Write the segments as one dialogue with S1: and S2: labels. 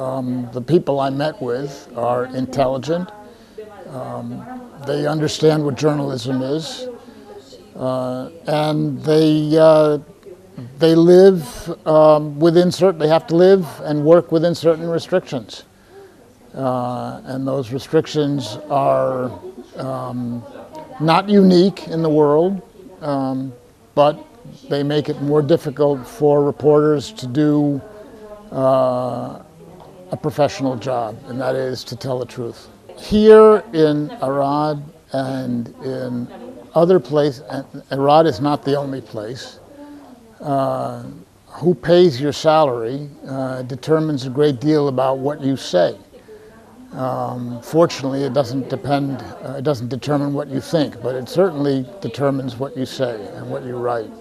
S1: The people I met with are intelligent. They understand what journalism is, and they live within certain. They have to live and work within certain restrictions, and those restrictions are not unique in the world, but they make it more difficult for reporters to do a professional job, and that is to tell the truth. Here in Arad and in other places, and Arad is not the only place, who pays your salary determines a great deal about what you say. Fortunately, it doesn't determine what you think, but it certainly determines what you say and what you write.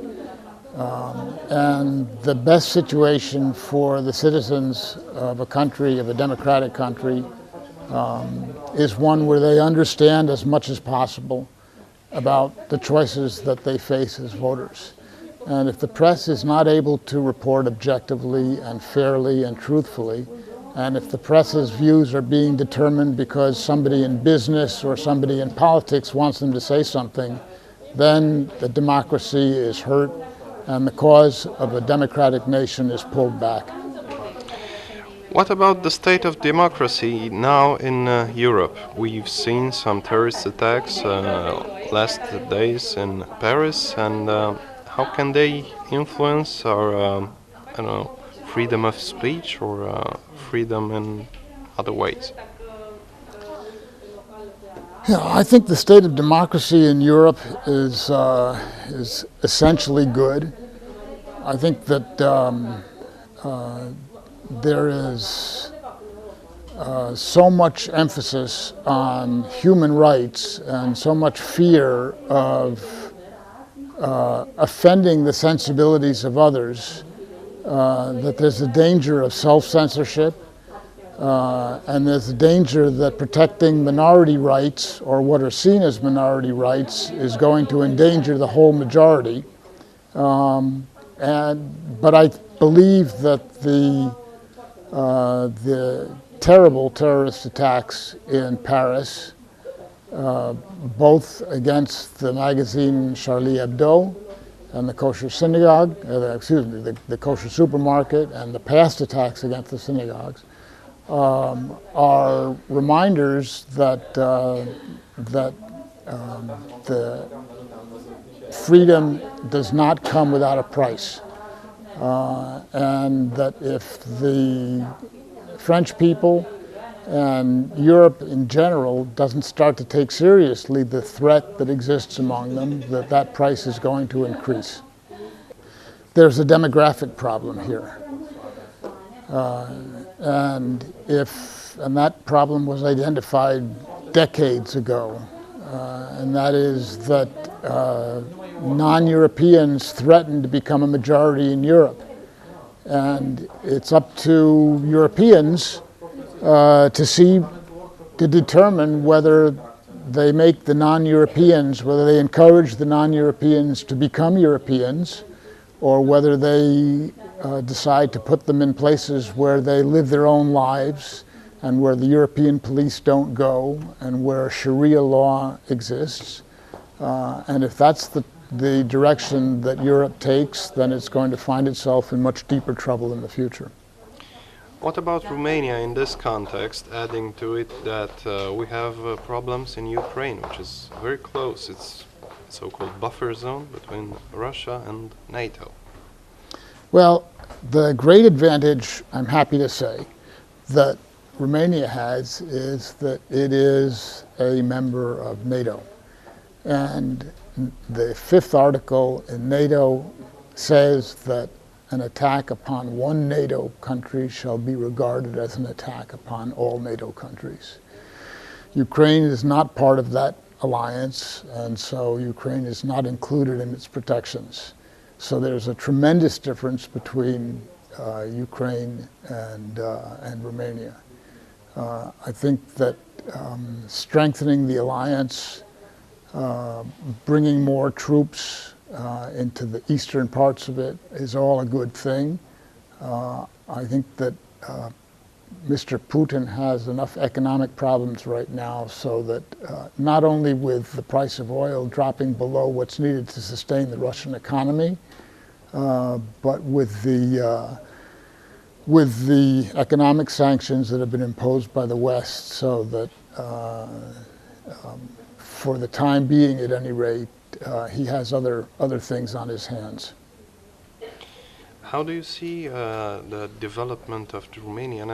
S1: And the best situation for the citizens of a country, of a democratic country, is one where they understand as much as possible about the choices that they face as voters. And if the press is not able to report objectively and fairly and truthfully, and if the press's views are being determined because somebody in business or somebody in politics wants them to say something, then the democracy is hurt and the cause of a democratic nation is pulled back.
S2: What about the state of democracy now in Europe? We've seen some terrorist attacks last days in Paris, and how can they influence our freedom of speech or freedom in other ways?
S1: Yeah, I think the state of democracy in Europe is essentially good. I think that there is so much emphasis on human rights and so much fear of offending the sensibilities of others that there's a danger of self-censorship. And there's a danger that protecting minority rights, or what are seen as minority rights, is going to endanger the whole majority. But I believe that the terrible terrorist attacks in Paris, both against the magazine Charlie Hebdo and the kosher synagogue, the kosher supermarket, and the past attacks against the synagogues, are reminders that the freedom does not come without a price, and that if the French people and Europe in general doesn't start to take seriously the threat that exists among them, that price is going to increase. There's a demographic problem here. And that problem was identified decades ago, and that is that non-Europeans threaten to become a majority in Europe. And it's up to Europeans to determine whether they make the non-Europeans, whether they encourage the non-Europeans to become Europeans, or whether they decide to put them in places where they live their own lives and where the European police don't go and where Sharia law exists. And if that's the direction that Europe takes, then it's going to find itself in much deeper trouble in the future.
S2: What about Romania in this context, adding to it that we have problems in Ukraine, which is very close. It's so-called buffer zone between Russia and NATO.
S1: Well, the great advantage, I'm happy to say, that Romania has is that it is a member of NATO. And the 5th article in NATO says that an attack upon one NATO country shall be regarded as an attack upon all NATO countries. Ukraine is not part of that alliance, and so Ukraine is not included in its protections. So there's a tremendous difference between Ukraine and Romania. I think that strengthening the alliance, bringing more troops into the eastern parts of it is all a good thing. I think that Mr. Putin has enough economic problems right now so that not only with the price of oil dropping below what's needed to sustain the Russian economy, but with the economic sanctions that have been imposed by the West, so that for the time being, at any rate, he has other things on his hands.
S2: How do you see the development of the Romanian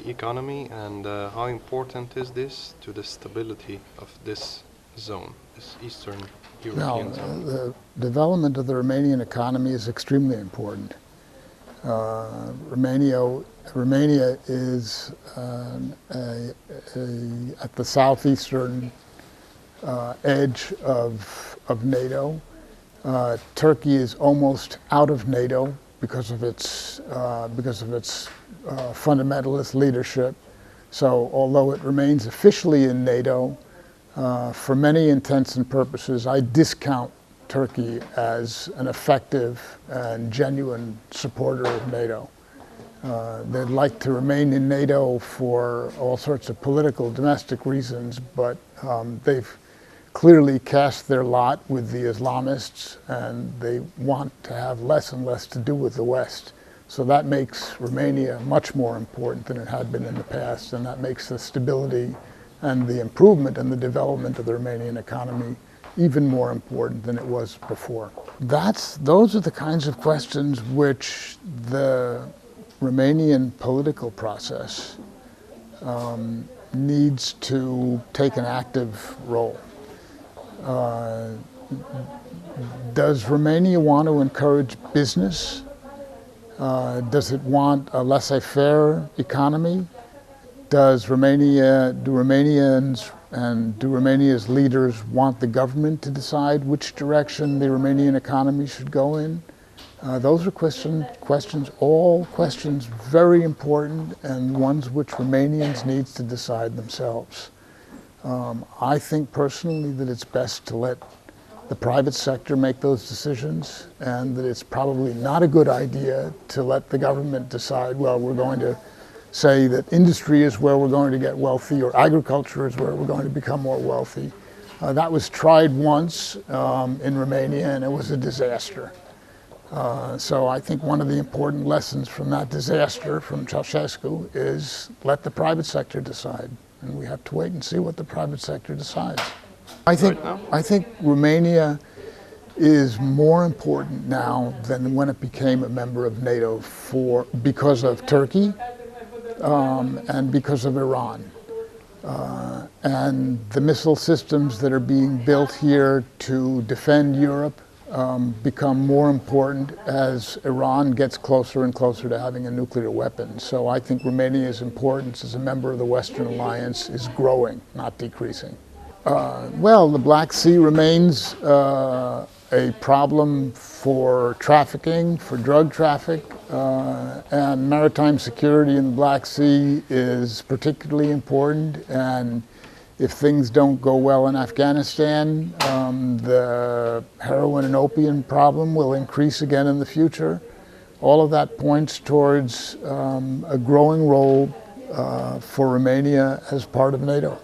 S2: economy, and how important is this to the stability of this zone, this Eastern European zone?
S1: The development of the Romanian economy is extremely important. Romania is at the southeastern edge of NATO. Turkey is almost out of NATO because of its fundamentalist leadership. So although it remains officially in NATO, for many intents and purposes, I discount Turkey as an effective and genuine supporter of NATO. They'd like to remain in NATO for all sorts of political, domestic reasons, but they've clearly cast their lot with the Islamists, and they want to have less and less to do with the West. So that makes Romania much more important than it had been in the past, and that makes the stability and the improvement and the development of the Romanian economy even more important than it was before. Those are the kinds of questions which the Romanian political process needs to take an active role. Does Romania want to encourage business? Does it want a laissez-faire economy? Do Romanians and do Romania's leaders want the government to decide which direction the Romanian economy should go in? Those are all questions very important, and ones which Romanians need to decide themselves. I think personally that it's best to let the private sector make those decisions, and that it's probably not a good idea to let the government decide, well, we're going to say that industry is where we're going to get wealthy, or agriculture is where we're going to become more wealthy. That was tried once in Romania, and it was a disaster. So I think one of the important lessons from that disaster from Ceausescu is let the private sector decide. And we have to wait and see what the private sector decides. I think Romania is more important now than when it became a member of NATO because of Turkey and because of Iran. And the missile systems that are being built here to defend Europe become more important as Iran gets closer and closer to having a nuclear weapon. So I think Romania's importance as a member of the Western Alliance is growing, not decreasing. Well, the Black Sea remains a problem for trafficking, for drug traffic, and maritime security in the Black Sea is particularly important. And if things don't go well in Afghanistan, the heroin and opium problem will increase again in the future. All of that points towards a growing role for Romania as part of NATO.